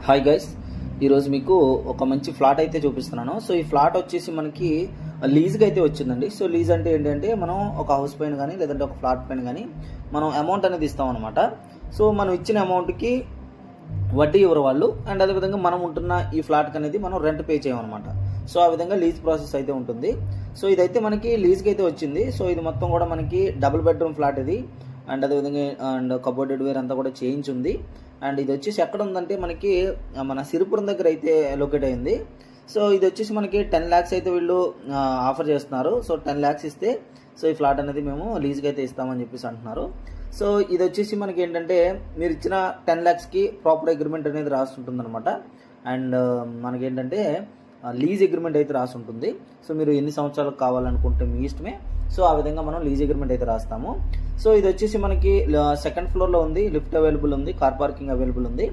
Hi guys, ఈరోజు మీకు ఒక మంచి ఫ్లాట్ అయితే చూపిస్తున్నాను. సో ఈ ఫ్లాట్ వచ్చేసి మనకి లీజ్కి అయితే వచ్చిందండి. సో లీజ్ అంటే ఏంటంటే మనం ఒక హౌస్ పైన కానీ లేదంటే ఒక ఫ్లాట్ పైన కానీ మనం అమౌంట్ అనేది ఇస్తాం అనమాట. సో మనం ఇచ్చిన అమౌంట్కి వడ్డీ ఇవ్వరు వాళ్ళు, అండ్ అదేవిధంగా మనం ఉంటున్న ఈ ఫ్లాట్కి అనేది మనం రెంట్ పే చేయమన్నమాట. సో ఆ విధంగా లీజ్ ప్రాసెస్ అయితే ఉంటుంది. సో ఇదైతే మనకి లీజ్కి అయితే వచ్చింది. సో ఇది మొత్తం కూడా మనకి డబుల్ బెడ్రూమ్ ఫ్లాట్ ఇది, అండ్ అదేవిధంగా అండ్ కబోర్డెడ్ వేర్ అంతా కూడా చేంజ్ ఉంది. అండ్ ఇది వచ్చేసి ఎక్కడ ఉందంటే మనకి మన సిరిపురం దగ్గర అయితే లొకేట్ అయింది. సో ఇది వచ్చేసి మనకి 10 lakhs అయితే వీళ్ళు ఆఫర్ చేస్తున్నారు. సో 10 lakhs ఇస్తే సో ఈ ఫ్లాట్ అనేది మేము లీజ్కి అయితే ఇస్తామని చెప్పేసి అంటున్నారు. సో ఇది వచ్చేసి మనకి ఏంటంటే మీరు ఇచ్చిన 10 lakhsకి ప్రాపర్ అగ్రిమెంట్ అనేది రాసి ఉంటుంది అనమాట. అండ్ మనకేంటంటే లీజ్ అగ్రిమెంట్ అయితే రాసి ఉంటుంది. సో మీరు ఎన్ని సంవత్సరాలకు కావాలనుకుంటే మీ ఇష్టమే. సో ఆ విధంగా మనం లీజ్ అగ్రిమెంట్ అయితే రాస్తాము. సో ఇది వచ్చేసి మనకి 2nd floor లో ఉంది, లిఫ్ట్ అవైలబుల్ ఉంది, కార్ పార్కింగ్ అవైలబుల్ ఉంది.